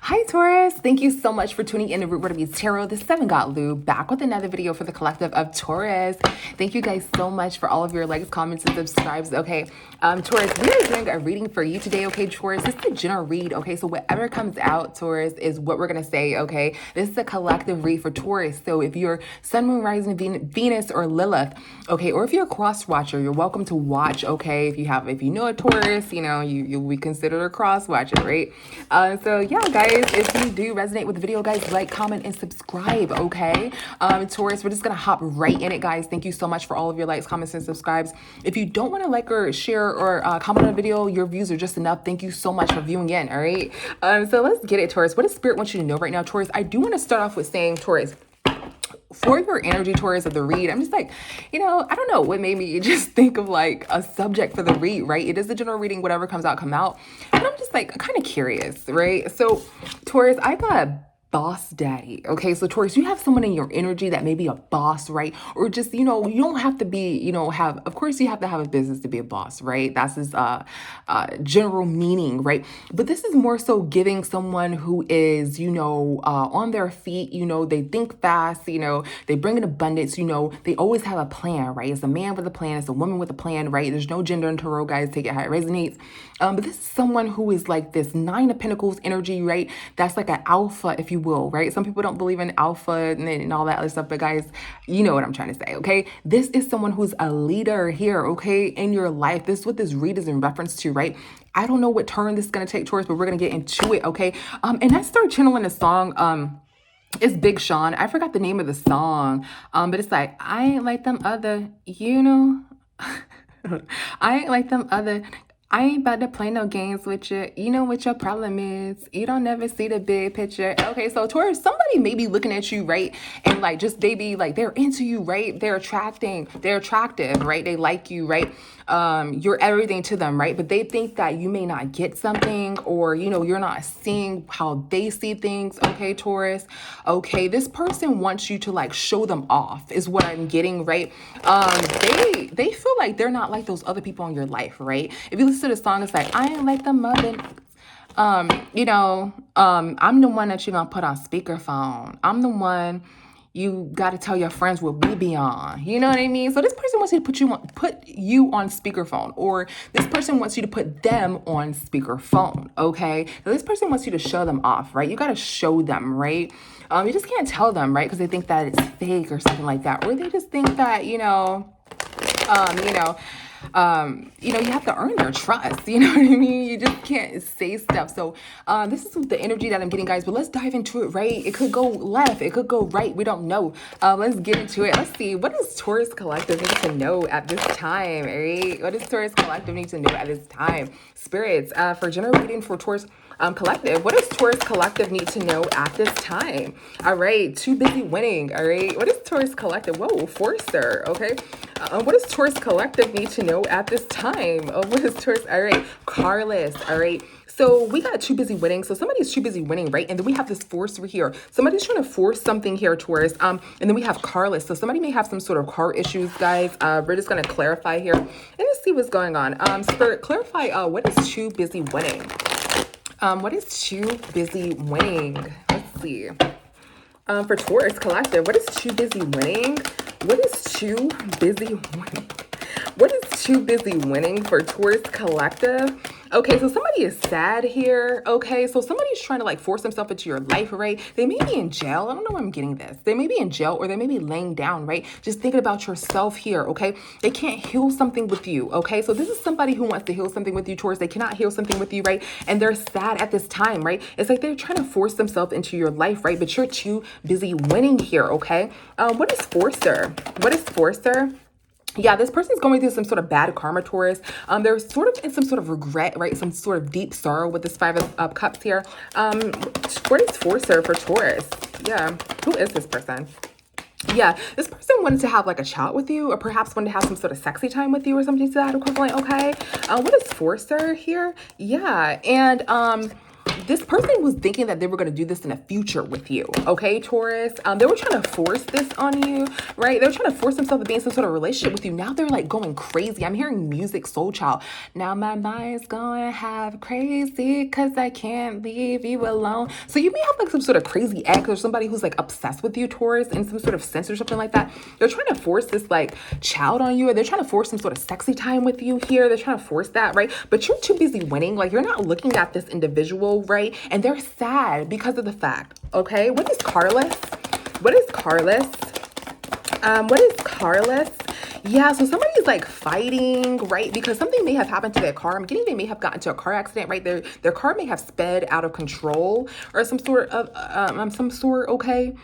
Hi Taurus, thank you so much for tuning in to Root Word of Beats Tarot. This is Seven Got Lou back with another video for the collective of Taurus. Thank you guys so much for all of your likes, comments, and subscribes. Okay, Taurus, we are doing a reading for you today. Okay, Taurus, this is a general read. Okay, so whatever comes out, Taurus, is what we're gonna say. Okay, this is a collective read for Taurus. So if you're Sun, Moon, Rising, Venus, or Lilith, okay, or if you're a cross watcher, you're welcome to watch. Okay, if you know a Taurus, you'll be considered a cross watcher, right? So yeah, guys, if you do resonate with the video, guys, like, comment, and subscribe, okay? Taurus, we're just gonna hop right in it, guys. Thank you so much for all of your likes, comments, and subscribes. If you don't want to like or share or comment on a video, your views are just enough. Thank you so much for viewing in, all right? So let's get it, Taurus. What does Spirit want you to know right now, Taurus? I do want to start off with saying, Taurus, for your energy, Taurus, of the read, I'm just like, I don't know what made me just think of like a subject for the read, right? It is a general reading, whatever comes out, come out. And I'm just like kind of curious, right? So Taurus, I got boss daddy. Okay, so Taurus, you have someone in your energy that may be a boss, right? Or just, you don't have to be, of course you have to have a business to be a boss, right? That's his general meaning, right? But this is more so giving someone who is, on their feet, they think fast, they bring in abundance, they always have a plan, right? It's a man with a plan, it's a woman with a plan, right? There's no gender in tarot, guys, take it how it resonates. But this is someone who is like this Nine of Pentacles energy, right? That's like an alpha, if you will, right? Some people don't believe in alpha and all that other stuff, but guys, you know what I'm trying to say, okay? This is someone who's a leader here, okay, in your life. This is what this read is in reference to, right? I don't know what turn this is going to take, Taurus, but we're going to get into it, okay? And I started channeling a song, it's Big Sean. I forgot the name of the song, but it's like, I ain't like them other, I ain't like them other. I ain't about to play no games with you. You know what your problem is. You don't never see the big picture. Okay, so Taurus, somebody may be looking at you, right? And like just maybe like they're into you, right? They're attractive, right? They like you, right? You're everything to them, right? But they think that you may not get something, or you're not seeing how they see things. Okay, Taurus. Okay, this person wants you to like show them off is what I'm getting, right? They feel like they're not like those other people in your life, right? If you listen to the song, it's like, I ain't like the mother. I'm the one that you're gonna put on speakerphone. I'm the one you got to tell your friends what we be on. You know what I mean? So this person wants you to put you on speakerphone, or this person wants you to put them on speakerphone, okay? So this person wants you to show them off, right? You got to show them, right? You just can't tell them, right? Because they think that it's fake or something like that. Or they just think that, you have to earn their trust. You know what I mean? You just can't say stuff. So this is the energy that I'm getting, guys. But let's dive into it, right? It could go left. It could go right. We don't know. Let's get into it. Let's see. What does Taurus Collective need to know at this time, right? What does Taurus Collective need to know at this time? Spirits, for general reading for Taurus Collective. What does Taurus Collective need to know at this time? All right. Too busy winning. All right. What is Taurus Collective? Whoa, Forcer. Okay. What does Taurus Collective need to know at this time? What is Taurus? All right. Carless. All right. So we got too busy winning. So somebody's too busy winning, right? And then we have this forcer here. Somebody's trying to force something here, Taurus. And then we have carless. So somebody may have some sort of car issues, guys. We're just going to clarify here and let's see what's going on. Spirit, clarify what is too busy winning? What is too busy winning? Let's see. For Taurus Collective, what is too busy winning? What is too busy winning? What is too busy winning for Taurus Collective? Okay, so somebody is sad here. Okay, so somebody's trying to like force themselves into your life, right? They may be in jail. I don't know where I'm getting this. They may be in jail, or they may be laying down, right? Just thinking about yourself here, okay? They can't heal something with you, okay? So this is somebody who wants to heal something with you, Taurus. They cannot heal something with you, right? And they're sad at this time, right? It's like they're trying to force themselves into your life, right? But you're too busy winning here, okay? What is Forcer? What is Forcer? Yeah, this person's going through some sort of bad karma, Taurus. They're sort of in some sort of regret, right? Some sort of deep sorrow with this Five of Cups here. What is Forcer for Taurus? Yeah, who is this person? Yeah, this person wanted to have like a chat with you, or perhaps wanted to have some sort of sexy time with you or something to that equivalent, okay? What is Forcer here? Yeah, and this person was thinking that they were going to do this in the future with you, okay, Taurus? They were trying to force this on you, right? They were trying to force themselves to be in some sort of relationship with you. Now they're like going crazy. I'm hearing music, soul child. Now my mind's going to have crazy because I can't leave you alone. So you may have like some sort of crazy ex or somebody who's like obsessed with you, Taurus, in some sort of sense or something like that. They're trying to force this like child on you, or they're trying to force some sort of sexy time with you here. They're trying to force that, right? But you're too busy winning. Like, you're not looking at this individual, right? And they're sad because of the fact, okay? What is Carless? What is Carless? What is Carless? Yeah, so somebody's like fighting, right? Because something may have happened to their car. I'm getting they may have gotten into a car accident, right? Their car may have sped out of control or some sort of okay?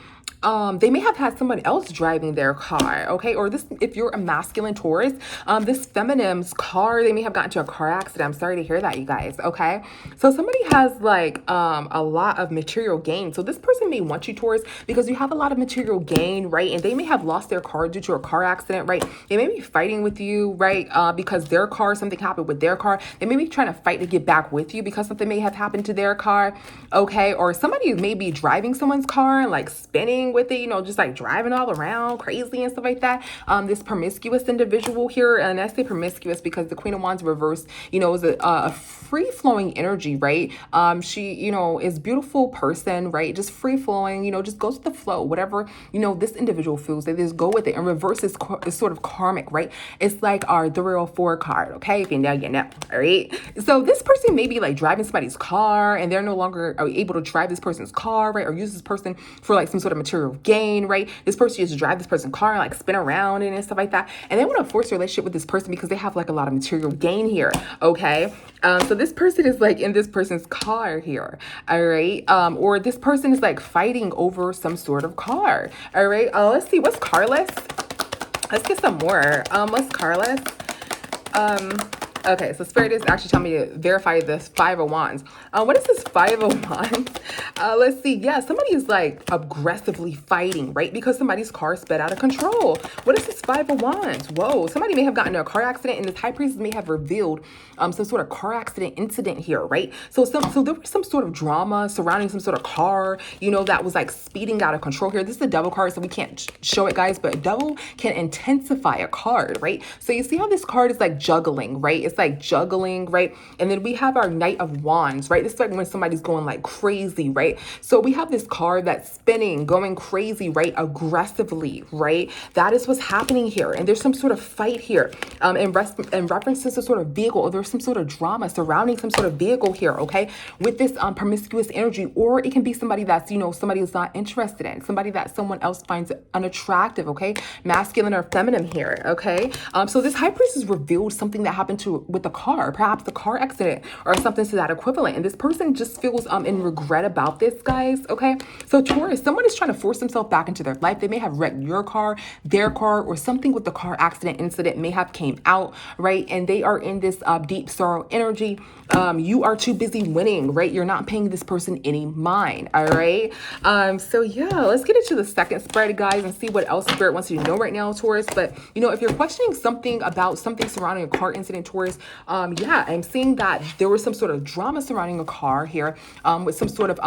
They may have had someone else driving their car, okay? Or this, if you're a masculine Taurus, this feminine's car, they may have gotten into a car accident. I'm sorry to hear that, you guys, okay? So somebody has like a lot of material gain. So this person may want you, Taurus, because you have a lot of material gain, right? And they may have lost their car due to a car accident, right? They may be fighting with you, right? Because their car, something happened with their car. They may be trying to fight to get back with you because something may have happened to their car, okay? Or somebody may be driving someone's car and like spinning with it, you know, just like driving all around crazy and stuff like that. This promiscuous individual here, and I say promiscuous because the Queen of Wands reversed, you know, is a free-flowing energy, right? She, you know, is beautiful person, right? Just free-flowing, you know, just goes with the flow. Whatever, you know, this individual feels, they just go with it. And reverse is sort of karmic, right? It's like our 304 card, okay? If you know, you know, all right? So this person may be like driving somebody's car and they're no longer able to drive this person's car, right? Or use this person for like some sort of material gain, right? This person used to drive this person's car and like spin around and stuff like that. And they want to force a relationship with this person because they have like a lot of material gain here, okay? So this person is like in this person's car here, all right? Or this person is like fighting over some sort of car, all right? Let's see, what's Carless? Let's get some more. What's Carless? Okay, so Spirit is actually telling me to verify this Five of Wands. What is this Five of Wands? Let's see. Yeah, somebody is like aggressively fighting, right? Because somebody's car sped out of control. What is this Five of Wands? Whoa, somebody may have gotten in a car accident and this High Priestess may have revealed some sort of car accident incident here, right? So there was some sort of drama surrounding some sort of car, you know, that was like speeding out of control here. This is a Devil card, so we can't show it, guys, but a Devil can intensify a card, right? So you see how this card is like juggling, right? It's like juggling, right? And then we have our Knight of Wands, right? This is like when somebody's going like crazy, right? So we have this card that's spinning, going crazy, right? Aggressively, right? That is what's happening here. And there's some sort of fight here in reference to some sort of vehicle, or there's some sort of drama surrounding some sort of vehicle here, okay? With this promiscuous energy, or it can be somebody that's, you know, somebody who's not interested in, somebody that someone else finds unattractive, okay? Masculine or feminine here, okay? So this High Priestess revealed something that happened with the car, perhaps the car accident or something to that equivalent. And this person just feels in regret about this, guys, okay? So Taurus, someone is trying to force themselves back into their life. They may have wrecked your car, their car, or something with the car accident incident may have came out, right? And they are in this deep sorrow energy. You are too busy winning, right? You're not paying this person any mind, all right? So yeah, let's get into the second spread, guys, and see what else Spirit wants you to know right now, Taurus. But, you know, if you're questioning something about something surrounding a car incident, Taurus, yeah, I'm seeing that there was some sort of drama surrounding a car here with some sort of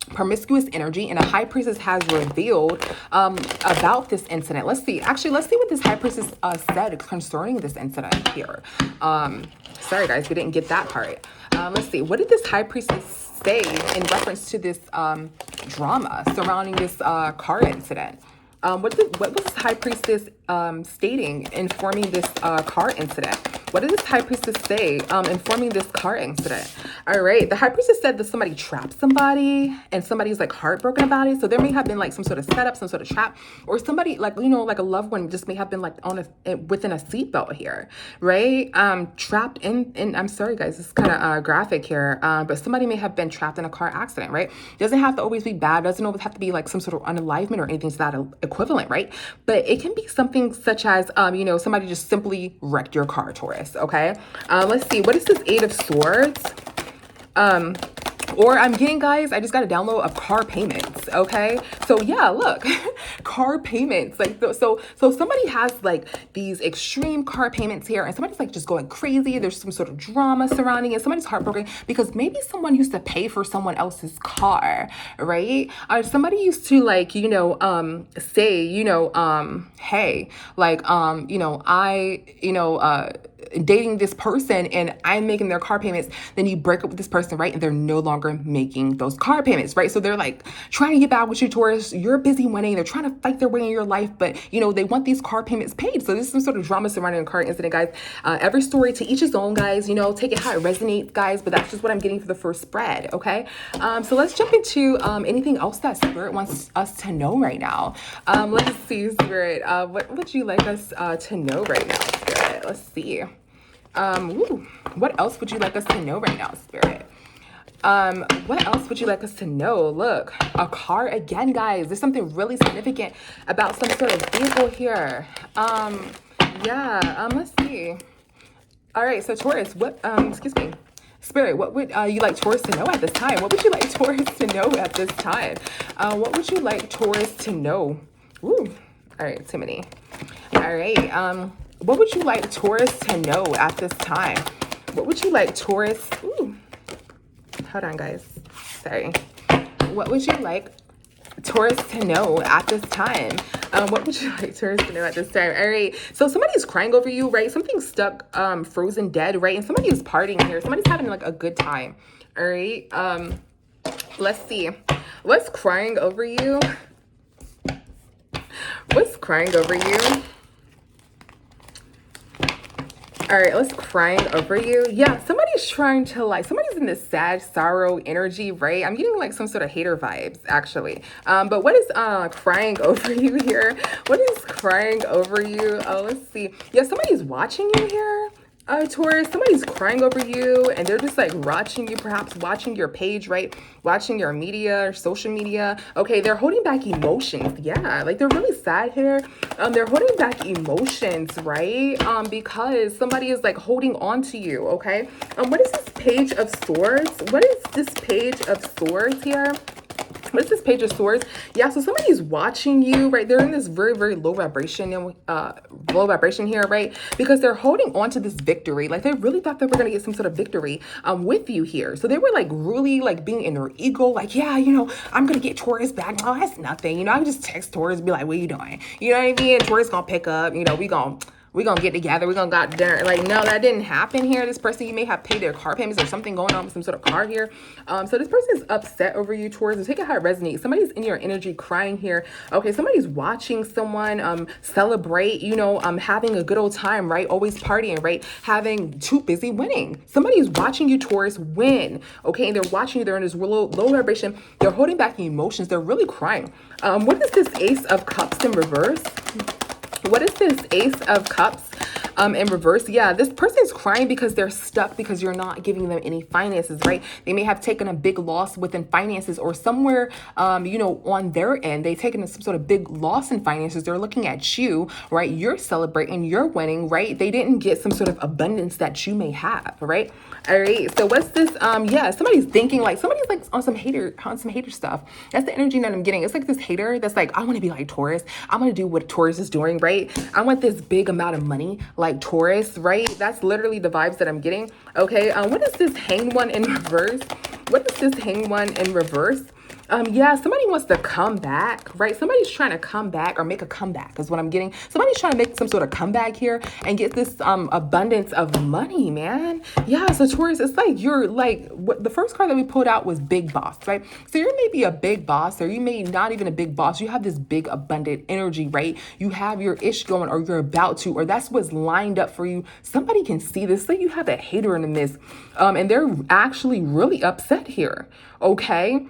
promiscuous energy, and a High Priestess has revealed about this incident. Let's see what this High Priestess said concerning this incident here. Sorry guys, we didn't get that part. Let's see, what did this High Priestess say in reference to this drama surrounding this car incident? What was this High Priestess stating, informing this car incident? What did this High Priestess say informing this car incident? All right, the High Priestess said that somebody trapped somebody and somebody's like heartbroken about it. So there may have been like some sort of setup, some sort of trap, or somebody like, you know, like a loved one just may have been like within a seatbelt here, right? Trapped in, I'm sorry guys, this is kind of graphic here, but somebody may have been trapped in a car accident, right? Doesn't have to always be bad, doesn't always have to be like some sort of unalivement or anything to that equivalent, right? But it can be something such as, you know, somebody just simply wrecked your car, Taurus, okay? Let's see, what is this Eight of Swords? Or I'm getting, guys, I just got a download of car payments. payments, okay? So yeah, look, car payments. Like, so somebody has like these extreme car payments here, and somebody's like just going crazy. There's some sort of drama surrounding it. Somebody's heartbroken because maybe someone used to pay for someone else's car, right? Or somebody used to like, say, hey, like, dating this person and I'm making their car payments, then you break up with this person, right? And they're no longer making those car payments, right? So they're like trying to get back with you, Taurus. You're busy winning. They're trying to fight their way in your life, but they want these car payments paid. So there's some sort of drama surrounding a car incident, guys. Every story to each his own, guys. Take it how it resonates, guys. But that's just what I'm getting for the first spread, okay? So let's jump into anything else that Spirit wants us to know right now. Let's see, Spirit. What would you like us to know right now, Spirit? Let's see. What else would you like us to know right now, Spirit? What else would you like us to know? Look, a car again, guys. There's something really significant about some sort of vehicle here. Let's see. All right, so Taurus, excuse me. Spirit, what would you like Taurus to know at this time? What would you like Taurus to know at this time? What would you like Taurus to know? All right, too many. All right, what would you like Taurus to know at this time? What would you like Taurus? Hold on, guys. Sorry. What would you like Taurus to know at this time? What would you like Taurus to know at this time? All right. So somebody's crying over you, right? Something's stuck, frozen dead, right? And somebody is partying here. Somebody's having like a good time. All right. Let's see. What's crying over you? What's crying over you? All right, let's crying over you. Yeah, somebody's trying to somebody's in this sad sorrow energy, right? I'm getting like some sort of hater vibes, actually. But what is crying over you here? What is crying over you? Oh, let's see. Yeah, somebody's watching you here. Taurus, somebody's crying over you and they're just like watching you, perhaps watching your page, right? Watching your media or social media. Okay, they're holding back emotions. Yeah, like they're really sad here. They're holding back emotions, right? Because somebody is like holding on to you, okay? What is this Page of Swords? What is this Page of Swords here? What is this Page of Swords? Yeah, so somebody's watching you, right? They're in this very, very low vibration here, right? Because they're holding on to this victory. Like they really thought they were going to get some sort of victory with you here. So they were like really like being in their ego, like, yeah, I'm going to get Taurus back. Oh, that's nothing. I can just text Taurus, be like, what are you doing? You know what I mean? And Taurus going to pick up, we're going to get together. We're going to go out to dinner. Like, no, that didn't happen here. This person, you may have paid their car payments or something going on with some sort of car here. So this person is upset over you, Taurus. So take it how it resonates. Somebody's in your energy crying here. Okay, somebody's watching someone celebrate, having a good old time, right? Always partying, right? Having too busy winning. Somebody's watching you, Taurus, win. Okay, and they're watching you. They're in this low vibration. They're holding back emotions. They're really crying. What is this Ace of Cups in reverse? What is this Ace of Cups in reverse? Yeah, this person's crying because they're stuck because you're not giving them any finances, right? They may have taken a big loss within finances or somewhere, on their end. They've taken some sort of big loss in finances. They're looking at you, right? You're celebrating, you're winning, right? They didn't get some sort of abundance that you may have, right? All right, so what's this? Yeah, somebody's thinking somebody's like on some hater stuff. That's the energy that I'm getting. It's like this hater that's like, I want to be like Taurus. I want to do what Taurus is doing, right? I want this big amount of money like Taurus, right? That's literally the vibes that I'm getting. Okay, what is this Hanged One in reverse? What is this Hanged One in reverse? Yeah, somebody wants to come back, right? Somebody's trying to come back or make a comeback is what I'm getting. Somebody's trying to make some sort of comeback here and get this abundance of money, man. Yeah, so Taurus, it's like you're like, what the first card that we pulled out was Big Boss, right? So you're maybe a big boss or you may not even a big boss. You have this big abundant energy, right? You have your ish going or you're about to, or that's what's lined up for you. Somebody can see this. Say you have a hater in the midst and they're actually really upset here, okay?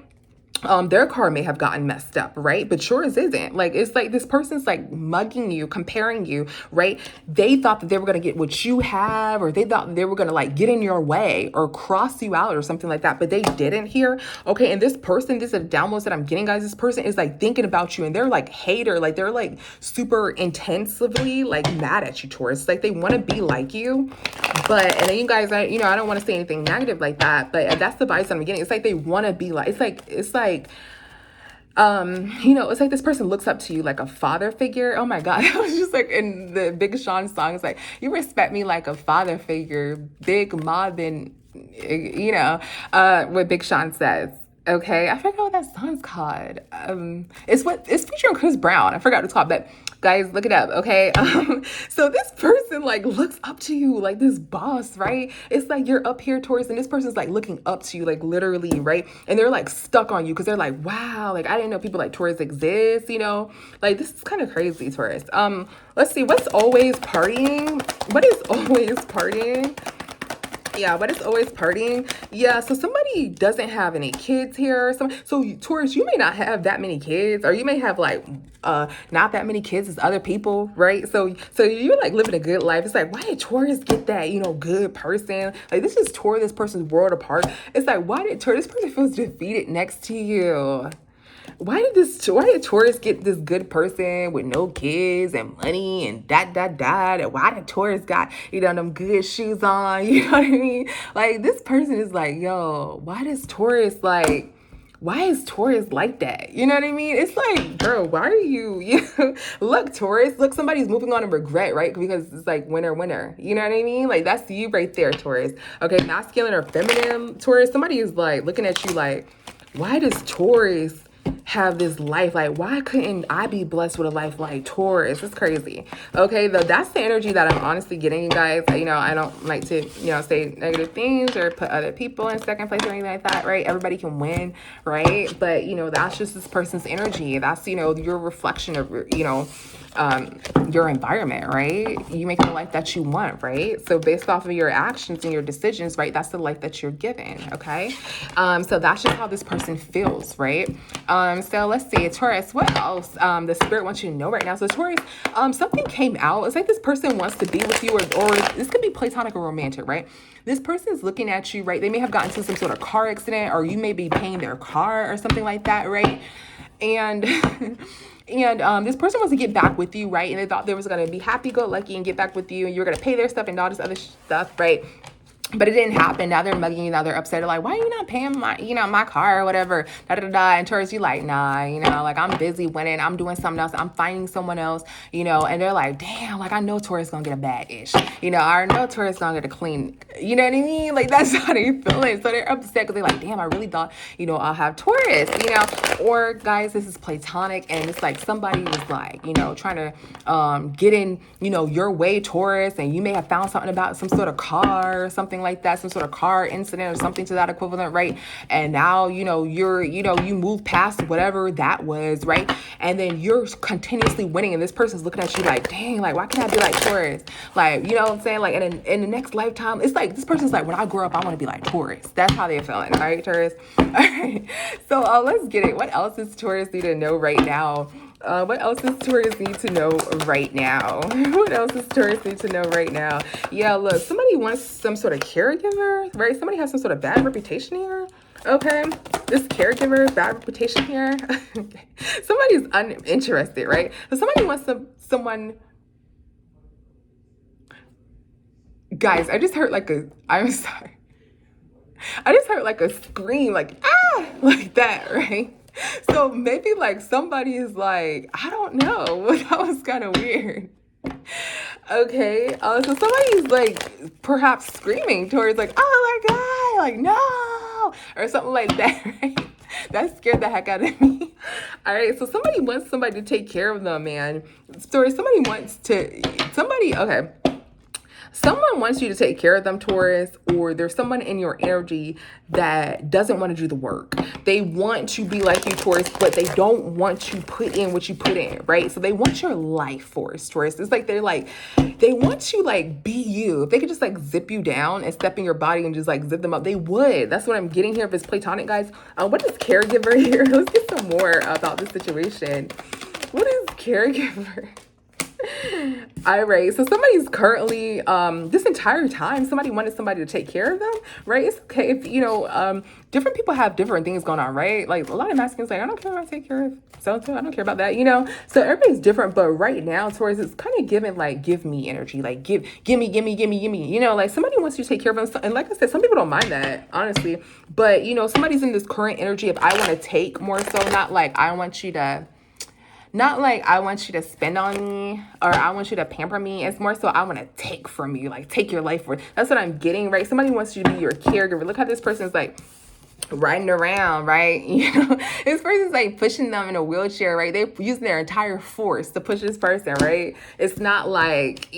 Their car may have gotten messed up, right? But yours isn't. Like, it's like this person's like mugging you, comparing you, right? They thought that they were going to get what you have, or they thought they were going to like get in your way or cross you out or something like that, but they didn't here. Okay. And this person, this is the downloads that I'm getting, guys. This person is like thinking about you and they're like hater, like they're like super intensively like mad at you, Taurus. Like they want to be like you, but, and then you guys, I don't want to say anything negative like that, but that's the vibes I'm getting. It's like they want to be like, it's like, you know, it's like this person looks up to you like a father figure. Oh my God. I was just like in the Big Sean song. It's like, you respect me like a father figure, Big Ma than, you know, what Big Sean says. Okay. I forgot what that song's called. It's featuring Chris Brown. I forgot what it's called, but guys, look it up. Okay. So this person like looks up to you like this boss, right? It's like you're up here, Taurus, and this person's like looking up to you, like literally, right? And they're like stuck on you because they're like, wow, like I didn't know people like Taurus exist, you know? Like this is kind of crazy, Taurus. Let's see, what's always partying? What is always partying? Yeah, but it's always partying. Yeah, so somebody doesn't have any kids here. So Taurus, you may not have that many kids, or you may have like not that many kids as other people, right? So you're like living a good life. It's like, why did Taurus get that, you know, good person? Like this is tore this person's world apart. It's like, why did Taurus, this person feels defeated next to you? Why did Taurus get this good person with no kids and money and that? And why did Taurus got, you know, them good shoes on? You know what I mean? Like this person is like, yo, why is Taurus like that? You know what I mean? It's like, girl, why are you know, look, Taurus, look, somebody's moving on in regret, right? Because it's like winner. You know what I mean? Like that's you right there, Taurus. Okay, masculine or feminine, Taurus, somebody is like looking at you like, why does Taurus have this life? Like, why couldn't I be blessed with a life like Taurus? It's crazy. Okay, though that's the energy that I'm honestly getting, you guys. You know, I don't like to, you know, say negative things or put other people in second place or anything like that, right? Everybody can win, right? But, you know, that's just this person's energy. That's, you know, your reflection of, you know, your environment, right? You make the life that you want, right? So based off of your actions and your decisions, right, that's the life that you're given, okay? So that's just how this person feels, right? So let's see, Taurus, what else the spirit wants you to know right now? So Taurus, something came out. It's like this person wants to be with you, or this could be platonic or romantic, right? This person is looking at you, right? They may have gotten into some sort of car accident, or you may be paying their car or something like that, right? And this person wants to get back with you, right? And they thought they was going to be happy-go-lucky and get back with you, and you're going to pay their stuff and all this other stuff, right? But it didn't happen. Now they're mugging you. Now they're upset. They're like, why are you not paying my, you know, my car or whatever? And Taurus, you like, nah, you know, like I'm busy winning. I'm doing something else. I'm finding someone else, you know. And they're like, damn, like I know Taurus gonna get a bad ish. You know, I know Taurus gonna get a clean. You know what I mean? Like that's how they feeling. So they're upset because they're like, damn, I really thought, you know, I'll have Taurus. You know, or guys, this is platonic, and it's like somebody was like, you know, trying to get in, you know, your way, Taurus, and you may have found something about some sort of car or something like that, some sort of car incident or something to that equivalent, right? And now, you know, you move past whatever that was, right? And then you're continuously winning, and this person's looking at you like, dang, like, why can't I be like Taurus? Like, you know what I'm saying? Like, in the next lifetime, it's like, this person's like, when I grow up, I want to be like Taurus. That's how they're feeling, all right, Taurus? All right, so let's get it. What else does Taurus need to know right now? What else does Taurus need to know right now? What else does Taurus need to know right now? Yeah, look, somebody wants some sort of caregiver, right? Somebody has some sort of bad reputation here. Okay, this caregiver, bad reputation here. Okay. Somebody's uninterested, right? So somebody wants someone. Guys, I just heard like I'm sorry. I just heard like a scream, like, ah, like that, right? So maybe like somebody is like, I don't know. That was kind of weird. Okay. So somebody's like perhaps screaming towards like, oh my God, like no, or something like that, right? That scared the heck out of me. All right. So somebody wants somebody to take care of them, man. Sorry, okay. Someone wants you to take care of them, Taurus, or there's someone in your energy that doesn't want to do the work. They want to be like you, Taurus, but they don't want to put in what you put in, right? So they want your life force, Taurus. It's like they want to like be you. If they could just like zip you down and step in your body and just like zip them up, they would. That's what I'm getting here if it's platonic, guys. What is caregiver here? Let's get some more about this situation. What is caregiver? All right, so somebody's currently, this entire time, somebody wanted somebody to take care of them, right? It's okay if, different people have different things going on, right? Like a lot of masculines like, I don't care if I take care of so-and-so, I don't care about that, So everybody's different, but right now, Taurus, it's kind of giving like, give me energy, like give me, like somebody wants you to take care of them. And like I said, some people don't mind that, honestly, but somebody's in this current energy of I want to take more so, not like I want you to spend on me or I want you to pamper me. It's more so I want to take from you, like take your life for. That's what I'm getting, right? Somebody wants you to be your caregiver. Look how this person's like riding around, right? This person's like pushing them in a wheelchair, right? They're using their entire force to push this person, right? It's not like,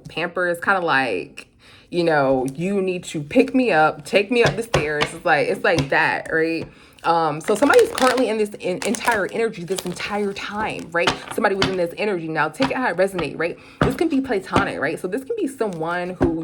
pamper. It's kind of like, you need to pick me up, take me up the stairs. It's like that, right? So somebody's currently in this entire energy this entire time, right? Somebody was in this energy. Now take it how it resonates, right? This can be platonic, right? So this can be someone who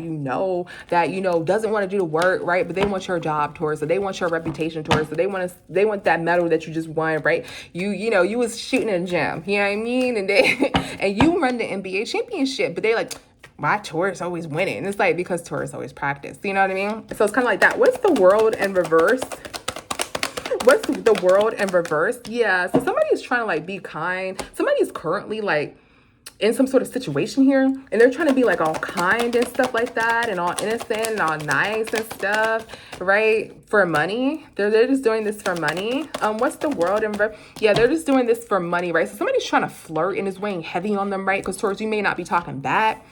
that doesn't want to do the work, right? But they want your job, Taurus. So they want your reputation, Taurus. So they want that medal that you just won, right? You was shooting in the gym, you know what I mean? And and you run the NBA championship, but they like, why Taurus always winning? And it's like because Taurus always practice, you know what I mean? So it's kind of like that. What's the world in reverse? What's the world in reverse? Yeah, so somebody's trying to like be kind. Somebody's currently like in some sort of situation here and they're trying to be like all kind and stuff like that and all innocent and all nice and stuff, right? For money. They're just doing this for money. What's the world in reverse? Yeah, they're just doing this for money, right? So somebody's trying to flirt and is weighing heavy on them, right? Because Taurus, you may not be talking back.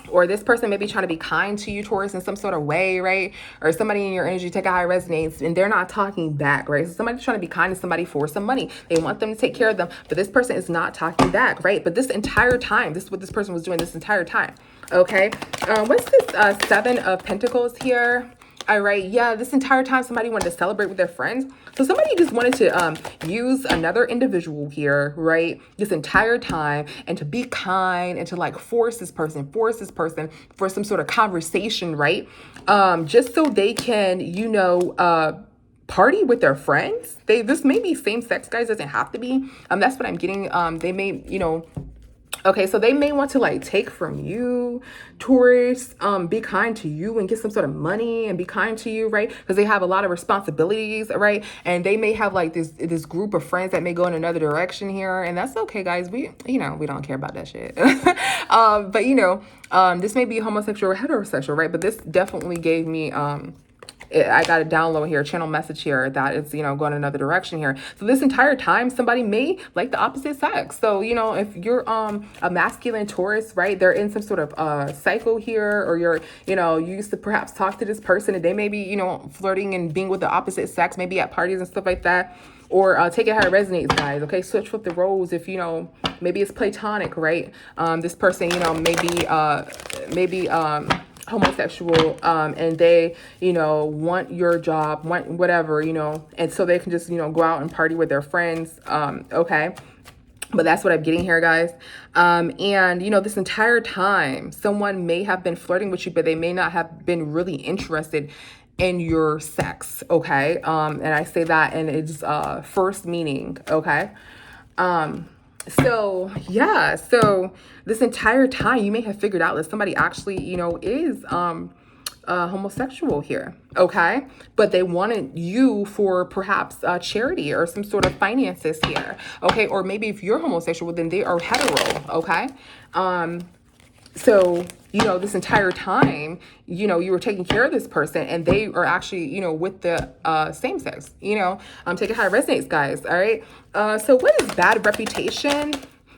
Or this person may be trying to be kind to you, Taurus, in some sort of way, right? Or somebody in your energy, take a high resonates, and they're not talking back, right? So somebody's trying to be kind to somebody for some money. They want them to take care of them, but this person is not talking back, right? But this entire time, this is what this person was doing this entire time, okay? What's this Seven of Pentacles here? All right, yeah, this entire time somebody wanted to celebrate with their friends. So somebody just wanted to use another individual here, right, this entire time, and to be kind and to like force this person for some sort of conversation, right? Just so they can, party with their friends. This may be same-sex, guys, doesn't have to be. That's what I'm getting. They may, okay, so they may want to like take from you, Taurus, be kind to you and get some sort of money and be kind to you, right? Because they have a lot of responsibilities, right? And they may have like this group of friends that may go in another direction here. And that's okay, guys. We don't care about that shit. But this may be homosexual or heterosexual, right? But this definitely gave me, I got a download here, a channel message here that it's, going another direction here. So this entire time, somebody may like the opposite sex. So, if you're a masculine Taurus, right, they're in some sort of cycle here, or you used to perhaps talk to this person and they may be, flirting and being with the opposite sex, maybe at parties and stuff like that. Or take it how it resonates, guys. Okay, switch with the roles. If maybe it's platonic, right? This person, maybe homosexual, and they, want your job, want whatever, and so they can just, go out and party with their friends. Okay. But that's what I'm getting here, guys. And, this entire time, someone may have been flirting with you, but they may not have been really interested in your sex, okay? And I say that in its first meaning, okay? So this entire time you may have figured out that somebody actually, is homosexual here, okay? But they wanted you for perhaps charity or some sort of finances here, okay? Or maybe if you're homosexual, then they are hetero, okay? So, this entire time, you were taking care of this person and they are actually, with the same sex, take it how it resonates, guys. All right. So what is bad reputation?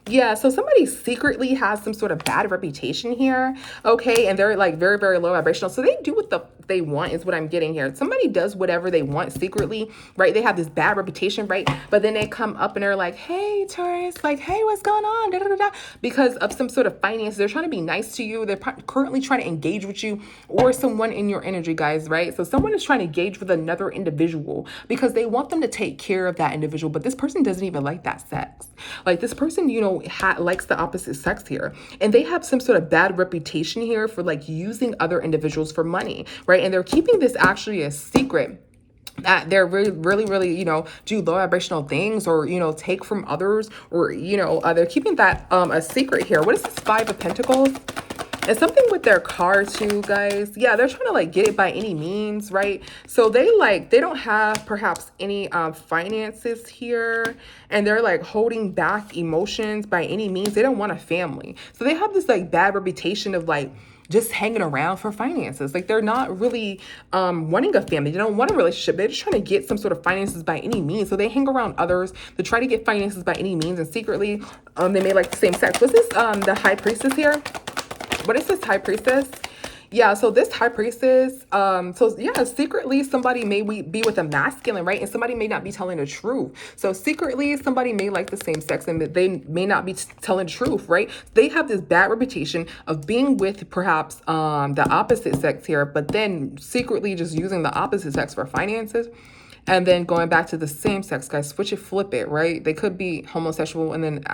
Yeah, so somebody secretly has some sort of bad reputation here, okay? And they're like very, very low vibrational. So they do what they want is what I'm getting here. Somebody does whatever they want secretly, right? They have this bad reputation, right? But then they come up and they're like, hey, Taurus, like, hey, what's going on? Da, da, da, da. Because of some sort of finance. They're trying to be nice to you. They're currently trying to engage with you or someone in your energy, guys, right? So someone is trying to engage with another individual because they want them to take care of that individual. But this person doesn't even like that sex. Like this person, likes the opposite sex here. And they have some sort of bad reputation here for like using other individuals for money, right? And they're keeping this actually a secret that they're really, do low vibrational things, or, take from others, or, they're keeping that a secret here. What is this Five of Pentacles? And something with their car too, guys. Yeah, they're trying to like get it by any means, right? So they don't have perhaps any finances here, and they're like holding back emotions by any means. They don't want a family. So they have this like bad reputation of like just hanging around for finances. Like they're not really wanting a family. They don't want a relationship. They're just trying to get some sort of finances by any means. So they hang around others to try to get finances by any means, and secretly they may like the same sex. What's this the High Priestess here? What is this High Priestess? Yeah, so this High Priestess, so yeah, secretly somebody may be with a masculine, right? And somebody may not be telling the truth. So secretly somebody may like the same sex, and they may not be telling the truth, right? They have this bad reputation of being with perhaps the opposite sex here, but then secretly just using the opposite sex for finances. And then going back to the same sex, guys, switch it, flip it, right? They could be homosexual, and then,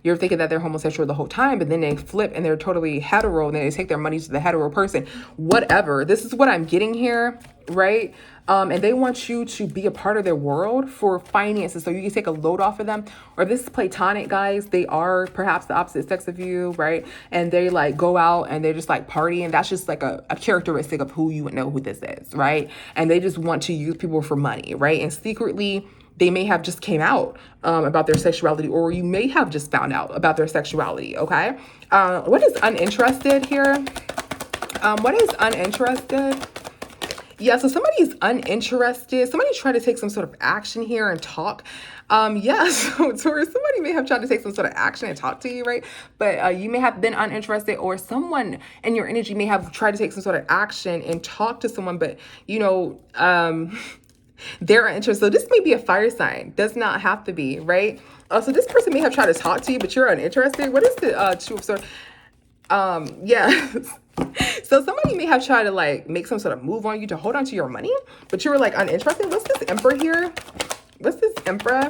you're thinking that they're homosexual the whole time, but then they flip and they're totally hetero, and then they take their money to the hetero person. Whatever. This is what I'm getting here, right? And they want you to be a part of their world for finances, so you can take a load off of them. Or this is platonic, guys. They are perhaps the opposite sex of you, right? And they like go out and they just like party, and that's just like a characteristic of who you would know who this is, right? And they just want to use people for money, right? And secretly they may have just came out about their sexuality, or you may have just found out about their sexuality, okay? What is uninterested here? What is uninterested? Yeah, so somebody's uninterested. Somebody's trying to take some sort of action here and talk. Yeah, so Taurus, somebody may have tried to take some sort of action and talk to you, right? But you may have been uninterested, or someone in your energy may have tried to take some sort of action and talk to someone, but, they're uninterested. So this may be a fire sign. Does not have to be, right? So this person may have tried to talk to you, but you're uninterested. What is the Two of Swords? Yeah. So somebody may have tried to like make some sort of move on you to hold on to your money, but you were like uninterested. What's this Emperor here? What's this Emperor?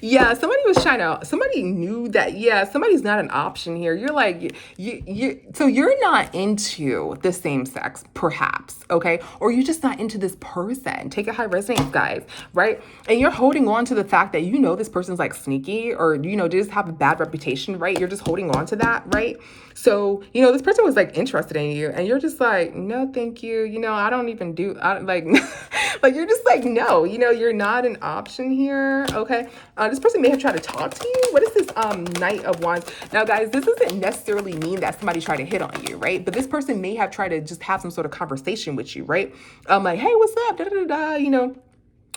Yeah, somebody knew that, yeah, somebody's not an option here. You're like, so you're not into the same sex, perhaps, okay? Or you're just not into this person. Take a high resonance, guys, right? And you're holding on to the fact that this person's like sneaky, or, just have a bad reputation, right? You're just holding on to that, right? So, this person was like interested in you, and you're just like, no, thank you. I don't even like, like, you're just like, no, you're not an option here, okay? This person may have tried to talk to you. What is this Knight of Wands? Now, guys, this doesn't necessarily mean that somebody tried to hit on you, right? But this person may have tried to just have some sort of conversation with you, right? Like, hey, what's up? Da, da, da, da,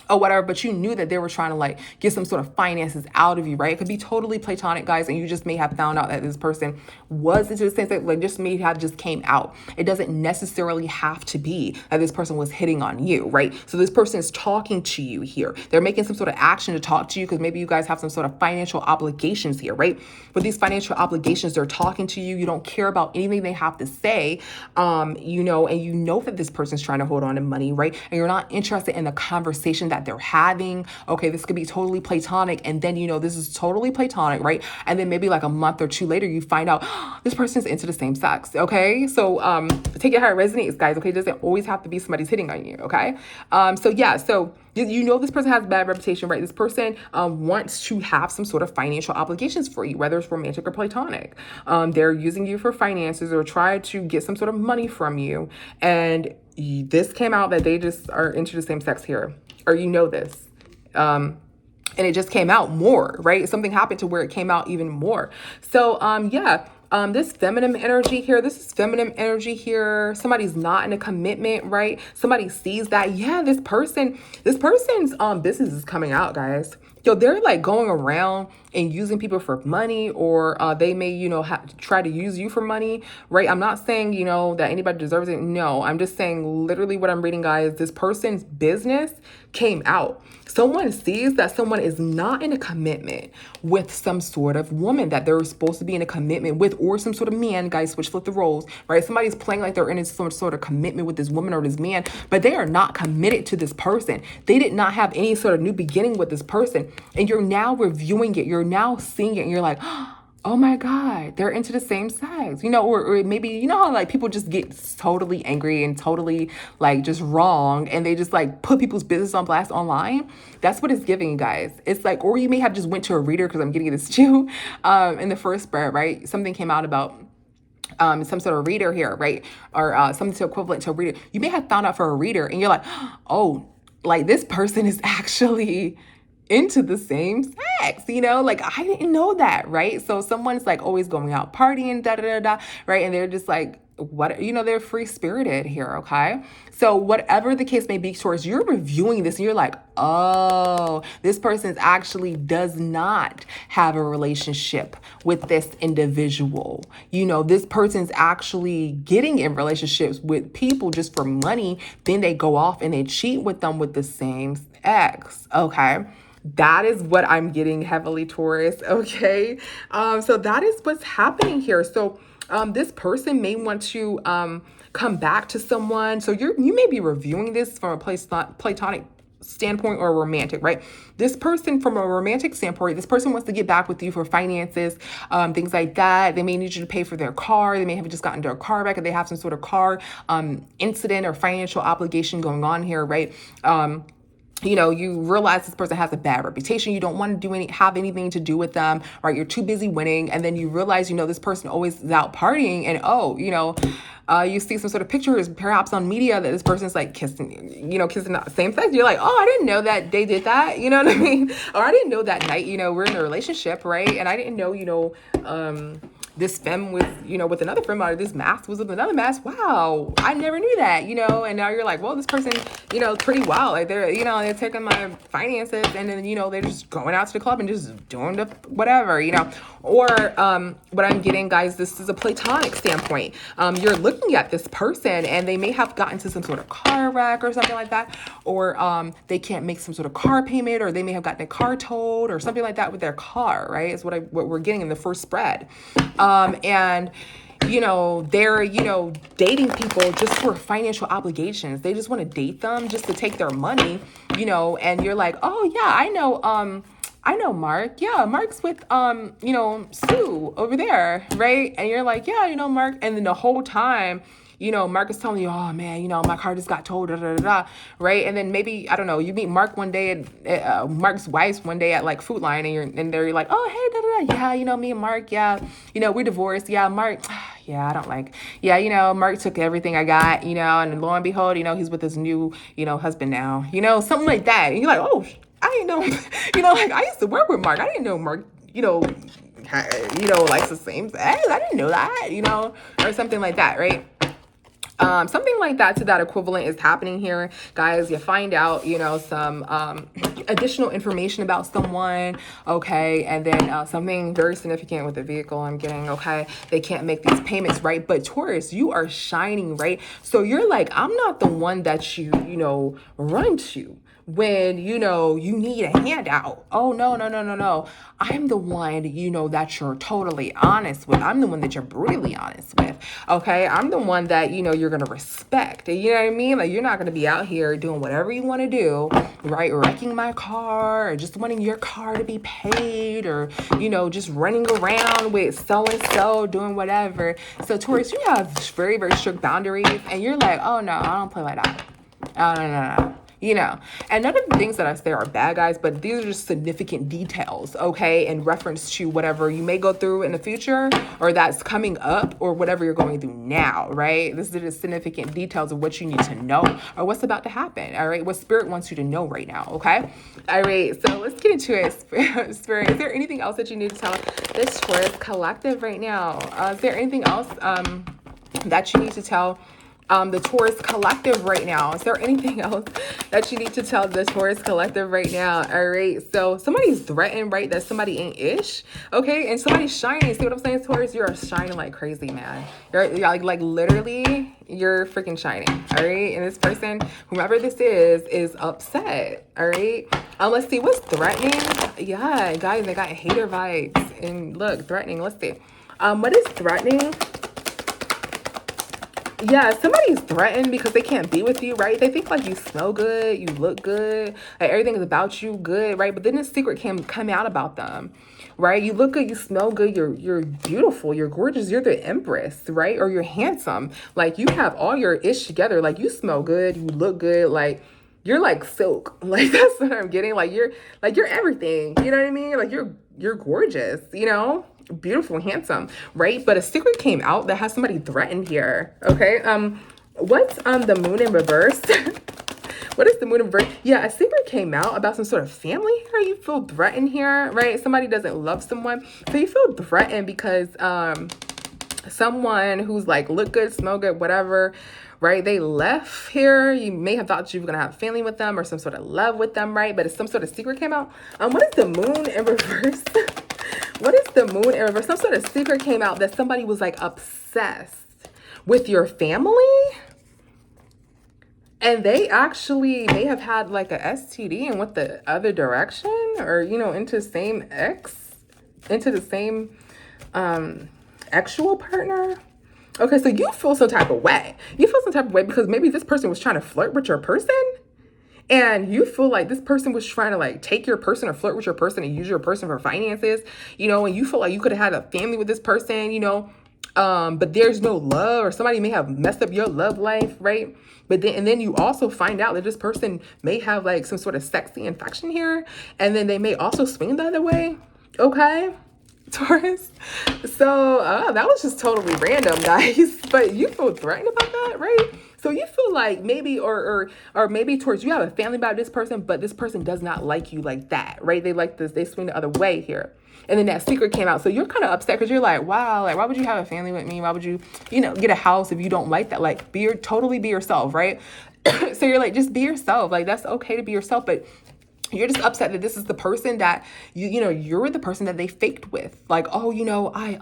or whatever, but you knew that they were trying to like get some sort of finances out of you, right? It could be totally platonic, guys, and you just may have found out that this person was into the same thing, like just may have just came out. It doesn't necessarily have to be that this person was hitting on you, right? So this person is talking to you here. They're making some sort of action to talk to you because maybe you guys have some sort of financial obligations here, right? But these financial obligations, they're talking to you. You don't care about anything they have to say, and you know that this person's trying to hold on to money, right? And you're not interested in the conversation that they're having. Okay, this could be totally platonic, and then this is totally platonic, right? And then maybe like a month or two later you find out this person's into the same sex. Okay, so take it how it resonates, guys. Okay, it doesn't always have to be somebody's hitting on you. Okay, so yeah, so this person has a bad reputation, right? This person wants to have some sort of financial obligations for you, whether it's romantic or platonic. They're using you for finances or try to get some sort of money from you, and this came out that they just are into the same sex here, or this. And it just came out more, right? Something happened to where it came out even more. So, yeah. This feminine energy here, this is feminine energy here. Somebody's not in a commitment, right? Somebody sees that, yeah, this person's business is coming out, guys. They're like going around and using people for money, or they may, try to use you for money, right? I'm not saying, that anybody deserves it. No, I'm just saying literally what I'm reading, guys. This person's business came out. Someone sees that someone is not in a commitment with some sort of woman that they're supposed to be in a commitment with, or some sort of man, guys, switch, flip the roles, right? Somebody's playing like they're in some sort of commitment with this woman or this man, but they are not committed to this person. They did not have any sort of new beginning with this person. And you're now reviewing it. You're now seeing it, and you're like, oh my God, they're into the same sex, you know, or maybe, you know how like people just get totally angry and totally like just wrong and they just like put people's business on blast online. That's what it's giving, you guys. It's like, or you may have just went to a reader, because I'm getting this too, in the first spread, right? Something came out about some sort of reader here, right? Or something so equivalent to a reader. You may have found out for a reader and you're like, oh, like this person is actually into the same sex, you know, like I didn't know that, right? So someone's like always going out partying, da da da da, right? And they're just like, what, you know, they're free spirited here, okay? So whatever the case may be, Taurus, you're reviewing this and you're like, oh, this person actually does not have a relationship with this individual. You know, this person's actually getting in relationships with people just for money. Then they go off and they cheat with them with the same ex, okay? That is what I'm getting heavily, Taurus, okay? So that is what's happening here. So this person may want to come back to someone. So you may be reviewing this from a platonic standpoint or romantic, right? This person, from a romantic standpoint, this person wants to get back with you for finances, things like that. They may need you to pay for their car. They may have just gotten their car back, and they have some sort of car incident or financial obligation going on here, right? You know, you realize this person has a bad reputation. You don't want to have anything to do with them, right? You're too busy winning. And then you realize, you know, this person always is out partying, and oh, you know, you see some sort of pictures perhaps on media that this person's like kissing, you know, kissing the same sex. You're like, oh, I didn't know that they did that. You know what I mean? Or I didn't know that night, you know, we're in a relationship, right? And I didn't know, you know, this femme was, you know, with another femme, or this mask was with another mask. Wow, I never knew that, you know. And now you're like, well, this person, you know, pretty wild. Like they're, you know, they're taking my finances, and then, you know, they're just going out to the club and just doing the whatever, you know. Or what I'm getting, guys, this is a platonic standpoint. You're looking at this person, and they may have gotten to some sort of car wreck or something like that, or they can't make some sort of car payment, or they may have gotten a car towed or something like that with their car, right? Is what we're getting in the first spread. And, you know, they're, you know, dating people just for financial obligations. They just want to date them just to take their money, you know, and you're like, oh yeah, I know Mark. Yeah, Mark's with, you know, Sue over there, right? And you're like, yeah, you know, Mark. And then the whole time, you know, Mark is telling you, oh man, you know, my car just got towed, da, da, da, da, right? And then maybe, I don't know, you meet Mark one day at Mark's wife's one day at like Food Line, and they're like, oh, hey, da, da, da. Yeah, you know, me and Mark, yeah, you know, we're divorced. Yeah, Mark, yeah, I don't like, yeah, you know, Mark took everything I got, you know, and lo and behold, you know, he's with his new, you know, husband now, you know, something like that. And you're like, oh, I didn't know, you know, like I used to work with Mark. I didn't know Mark, you know, likes the same sex. I didn't know that, you know, or something like that, right? Something like that, to that equivalent, is happening here, guys. You find out, you know, some additional information about someone, okay, and then something very significant with the vehicle I'm getting, okay. They can't make these payments, right? But Taurus, you are shining, right? So you're like, I'm not the one that you know, run to when, you know, you need a handout. Oh, no, no, no, no, no. I'm the one, you know, that you're totally honest with. I'm the one that you're brutally honest with, okay? I'm the one that, you know, you're going to respect. You know what I mean? Like, you're not going to be out here doing whatever you want to do, right? Wrecking my car, or just wanting your car to be paid, or, you know, just running around with so-and-so doing whatever. So, Taurus, you have very, very strict boundaries, and you're like, oh, no, I don't play like that. Oh, no, no, no. You know, and none of the things that I say are bad, guys, but these are just significant details, okay, in reference to whatever you may go through in the future, or that's coming up, or whatever you're going through now, right? This is the significant details of what you need to know, or what's about to happen, all right? What Spirit wants you to know right now, okay? All right, so let's get into it. Spirit, is there anything else that you need to tell this Taurus collective right now? Is there anything else that you need to tell the Taurus collective right now? Is there anything else that you need to tell the Taurus collective right now? All right, so somebody's threatened, right, that somebody ain't ish, okay, and somebody's shining. See what I'm saying, Taurus? You're shining like crazy, man. You're like literally, you're freaking shining, all right? And this person, whomever this is upset, all right? Let's see, what's threatening? Yeah, guys, I got hater vibes. And look, threatening, let's see. What is threatening? Yeah, somebody's threatened because they can't be with you, right? They think like you smell good, you look good, like everything is about you good, right? But then the secret can come out about them, right? You look good, you smell good, you're beautiful, you're gorgeous, you're the empress, right? Or you're handsome. Like you have all your ish together. Like you smell good, you look good, like you're like silk. Like that's what I'm getting. Like you're everything. You know what I mean? Like you're gorgeous, you know? Beautiful, handsome, right? But a secret came out that has somebody threatened here. Okay. What's the moon in reverse? What is the moon in reverse? Yeah, a secret came out about some sort of family here. You feel threatened here, right? Somebody doesn't love someone. So you feel threatened because someone who's like look good, smell good, whatever, right? They left here. You may have thought you were gonna have a family with them or some sort of love with them, right? But if some sort of secret came out. What is the moon in reverse? What is the moon in reverse? Some sort of secret came out that somebody was like obsessed with your family. And they actually may have had like a STD and went the other direction, or, you know, into the same actual partner. Okay, so you feel some type of way. You feel some type of way because maybe this person was trying to flirt with your person. And you feel like this person was trying to like take your person or flirt with your person and use your person for finances, you know, and you feel like you could have had a family with this person, you know, but there's no love, or somebody may have messed up your love life, right? But then you also find out that this person may have like some sort of sexy infection here, and then they may also swing the other way. Okay, Taurus. So that was just totally random, guys. But you feel threatened about that, right? So you feel like maybe, or maybe towards you have a family about this person, but this person does not like you like that, right? They like this, they swing the other way here. And then that secret came out. So you're kind of upset because you're like, wow, like, why would you have a family with me? Why would you, you know, get a house if you don't like that? Like, totally be yourself, right? So you're like, just be yourself. Like, that's okay to be yourself. But you're just upset that this is the person that you know, you're the person that they faked with. Like, oh, you know, I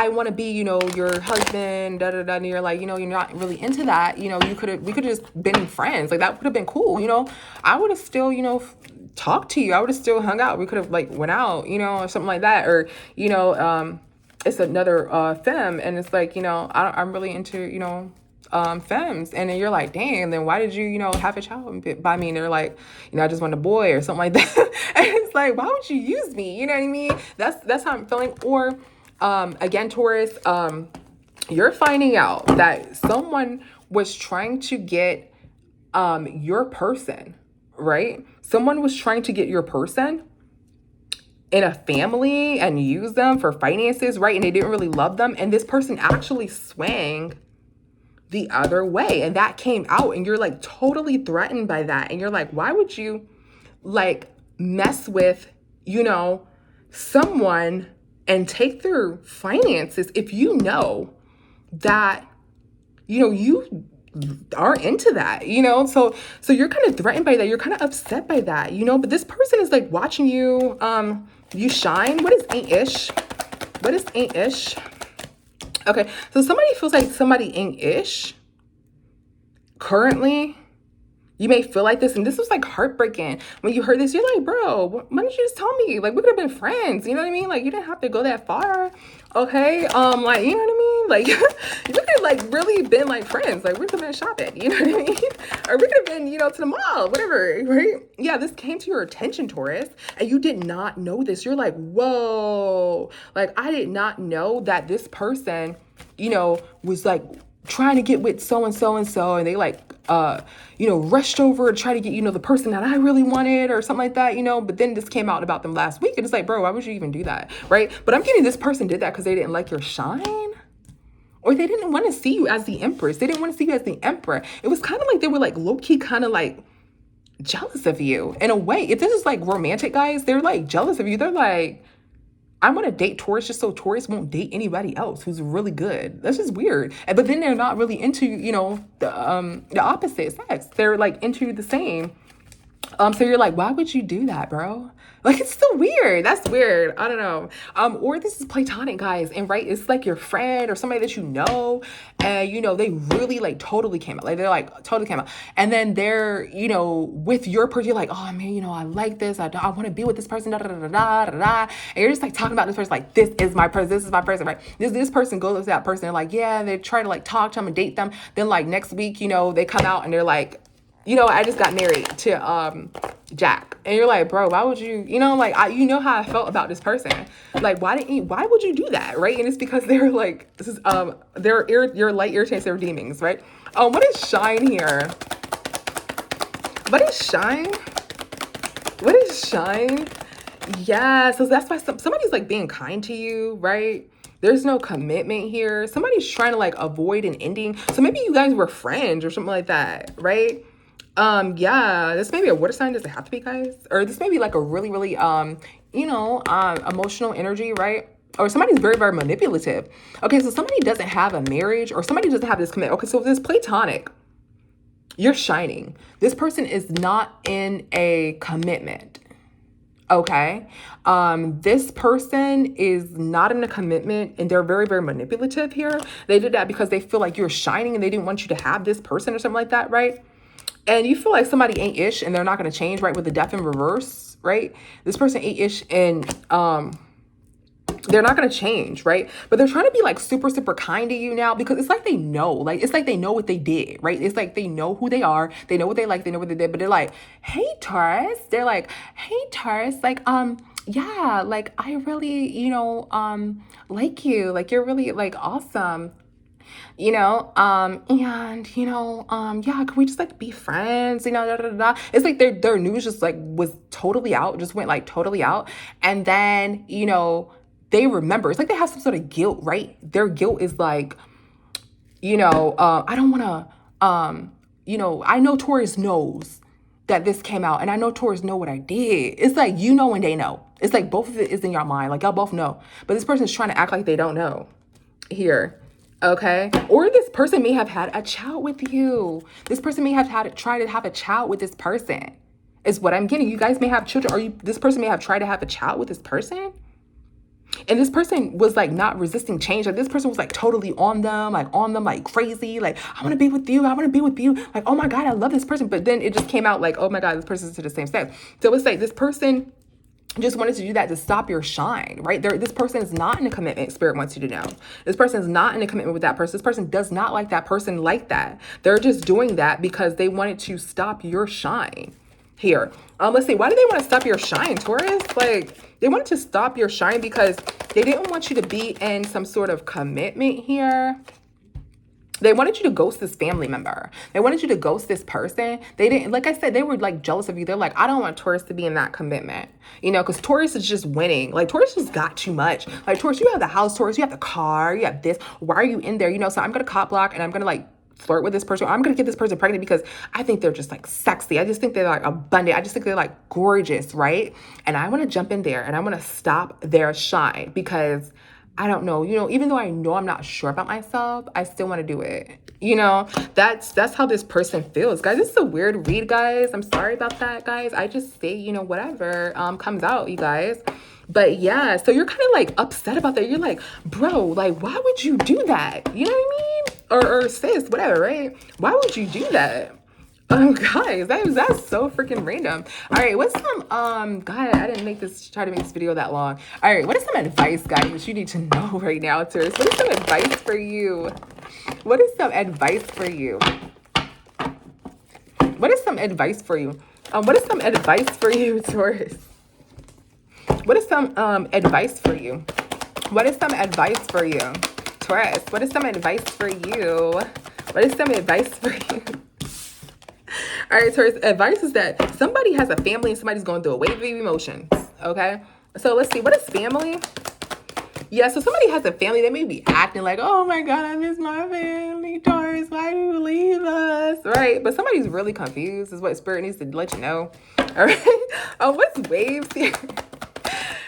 want to be, you know, your husband, da da da. And you're like, you know, you're not really into that. You know, we could have just been friends. Like that would have been cool. You know, I would have still, you know, talked to you. I would have still hung out. We could have like went out, you know, or something like that. Or, you know, it's another femme, and it's like, you know, I'm really into, you know, femmes. And then you're like, dang, then why did you, you know, have a child by me? And they're like, you know, I just want a boy or something like that. And it's like, why would you use me? You know what I mean? That's how I'm feeling. Or again, Taurus, you're finding out that someone was trying to get your person, right? Someone was trying to get your person in a family and use them for finances, right? And they didn't really love them. And this person actually swang the other way, and that came out, and you're like totally threatened by that. And you're like, why would you like mess with, you know, someone and take their finances if you know that, you know, you are into that, you know? So you're kind of threatened by that. You're kind of upset by that, you know? But this person is like watching you, you shine. What is ain't-ish? What is ain't-ish? Okay, so somebody feels like somebody ain't-ish currently. You may feel like this, and this was like heartbreaking. When you heard this, you're like, bro, why didn't you just tell me? Like, we could have been friends, you know what I mean? Like, you didn't have to go that far, okay? Like, you know what I mean? Like, we could have like really been like friends. Like, we could have been shopping, you know what I mean? Or we could have been, you know, to the mall, whatever, right? Yeah, this came to your attention, Taurus, and you did not know this. You're like, whoa, like, I did not know that this person, you know, was like trying to get with so and so and so, and they like you know, rushed over to try to get, you know, the person that I really wanted or something like that, you know. But then this came out about them last week, and it's like, bro, why would you even do that, right? But I'm getting this person did that because they didn't like your shine, or they didn't want to see you as the empress. They didn't want to see you as the emperor. It was kind of like they were like low-key kind of like jealous of you in a way. If this is like romantic, guys, they're like jealous of you. They're like, I want to date Taurus just so Taurus won't date anybody else who's really good. That's just weird. But then they're not really into, you know, the opposite sex. They're like into the same So you're like, why would you do that, bro? Like, it's so weird. That's weird. I don't know. Or this is platonic, guys. And right, it's like your friend or somebody that you know, and they really like totally came out. Like they're like totally came out. And then they're, with your person, you're like, oh man, I like this. I want to be with this person, da da da da da da. And you're just like talking about this person, like, this is my person, right? This person goes to that person, they're like, yeah, and they try to like talk to them and date them. Then like next week, they come out and they're like, I just got married to Jack. And you're like, bro, why would you, like, how I felt about this person. Like, why would you do that, right? And it's because they're like, this is, your light irritates their demons, right? What is shine here? What is shine? What is shine? Yeah, so that's why somebody's like being kind to you, right? There's no commitment here. Somebody's trying to like avoid an ending. So maybe you guys were friends or something like that, right? Yeah, this may be a water sign. Does it have to be, guys? Or this may be like a really, really, emotional energy, right? Or somebody's very, very manipulative. Okay, so somebody doesn't have a marriage or somebody doesn't have this commitment. Okay, so if this platonic, you're shining. This person is not in a commitment. Okay. This person is not in a commitment and they're very, very manipulative here. They did that because they feel like you're shining and they didn't want you to have this person or something like that, right? And you feel like somebody ain't ish and they're not going to change, right? With the death in reverse, right? This person ain't ish and they're not going to change, right? But they're trying to be like super, super kind to you now because it's like they know, like, it's like they know what they did, right? It's like they know who they are. They know what they like. They know what they did. But they're like, hey, Taurus. They're like, hey, Taurus. Like, yeah, like, I really, like you. Like, you're really, like, awesome. Yeah, can we just like be friends, da, da, da, da. It's like their news just like was totally out, just went like totally out. And then, they remember, it's like they have some sort of guilt, right? Their guilt is like, I don't want to, I know Taurus knows that this came out and I know Taurus know what I did. It's like, and they know. It's like both of it is in your mind. Like y'all both know, but this person is trying to act like they don't know here. Okay. Or this person may have had a child with you. This person may have tried to have a child with this person is what I'm getting. You guys may have children or this person may have tried to have a child with this person. And this person was like not resisting change. Like this person was like totally on them like crazy. Like, I want to be with you. I want to be with you. Like, oh my God, I love this person. But then it just came out like, oh my God, this person's to the same sex. So it's like this person just wanted to do that to stop your shine, right? This person is not in a commitment. Spirit wants you to know. This person is not in a commitment with that person. This person does not like that person like that. They're just doing that because they wanted to stop your shine here. Let's see. Why do they want to stop your shine, Taurus? Like, they wanted to stop your shine because they didn't want you to be in some sort of commitment here. They wanted you to ghost this family member. They wanted you to ghost this person. They didn't, like I said, they were like jealous of you. They're like, I don't want Taurus to be in that commitment, because Taurus is just winning. Like Taurus just got too much. Like Taurus, you have the house, Taurus, you have the car, you have this. Why are you in there? So I'm going to cop block and I'm going to like flirt with this person. I'm going to get this person pregnant because I think they're just like sexy. I just think they're like abundant. I just think they're like gorgeous, right? And I want to jump in there and I want to stop their shine because I don't know, even though I know I'm not sure about myself, I still want to do it. That's how this person feels, guys. This is a weird read, guys. I'm sorry about that, guys. I just say, whatever comes out, you guys. But yeah, so you're kind of like upset about that. You're like, bro, like, why would you do that? You know what I mean? Or sis, whatever, right? Why would you do that? Guys, that's so freaking random. All right, what's some, God, I didn't try to make this video that long. All right, what is some advice, guys, that you need to know right now, Taurus? What is some advice for you? What is some advice for you? What is some advice for you? What is some advice for you, Taurus? What is some advice for you? What is some advice for you, Taurus? What is some advice for you? What is some advice for you? All right, Taurus, advice is that somebody has a family and somebody's going through a wave of emotions, okay? So let's see, what is family? Yeah, so somebody has a family. They may be acting like, oh my God, I miss my family, Taurus. Why do you leave us? Right? But somebody's really confused is what Spirit needs to let you know. All right? What's waves here?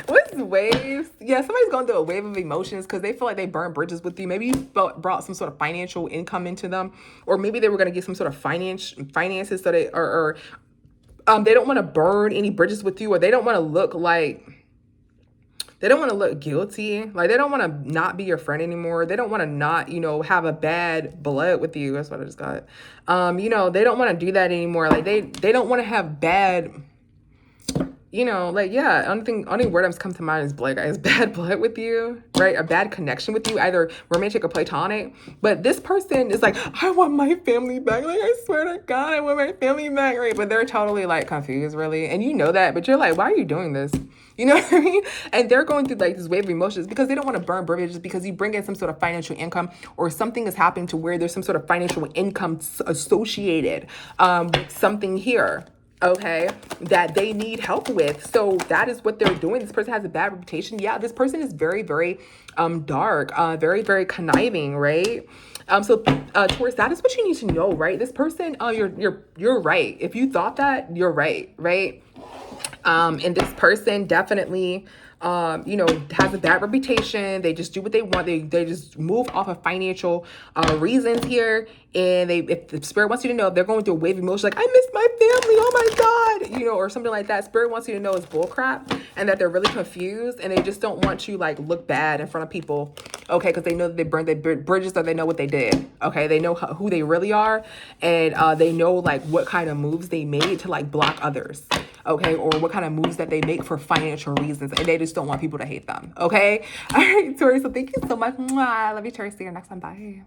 What's waves? Yeah, somebody's going through a wave of emotions because they feel like they burned bridges with you. Maybe you brought some sort of financial income into them, or maybe they were going to get some sort of finances so they They don't want to burn any bridges with you, or they don't want to look like, they don't want to look guilty. Like, they don't want to not be your friend anymore. They don't want to not, you know, have a bad blood with you. That's what I just got. You know, they don't want to do that anymore. Like, they don't want to have bad, you know, like, yeah, only word that's come to mind is blood, guys. Bad blood with you, right? A bad connection with you, either romantic or platonic. But this person is like, I want my family back. Like, I swear to God, I want my family back, right? But they're totally, like, confused, really. And you know that, but you're like, why are you doing this? You know what I mean? And they're going through, like, this wave of emotions because they don't want to burn bridges, because you bring in some sort of financial income, or something is happening to where there's some sort of financial income associated with something here, okay, that they need help with. So that is what they're doing. This person has a bad reputation. Yeah, this person is very, very dark, very, very conniving, right? Taurus, that is what you need to know, right? This person, you're right. If you thought that, you're right, right? And this person definitely, you know, has a bad reputation. They just do what they want. They just move off of financial reasons here. And if the spirit wants you to know, if they're going through a wave of emotion, like, I miss my family, oh my God, you know, or something like that. Spirit wants you to know it's bullcrap, and that they're really confused, and they just don't want you, like, look bad in front of people, okay? Because they know that they burned their bridges, so they know what they did, okay? They know who they really are, and they know, like, what kind of moves they made to, like, block others, okay? Or what kind of moves that they make for financial reasons, and they just don't want people to hate them, okay? All right, Taurus, so thank you so much. Mwah. I love you, Taurus. See you next time. Bye.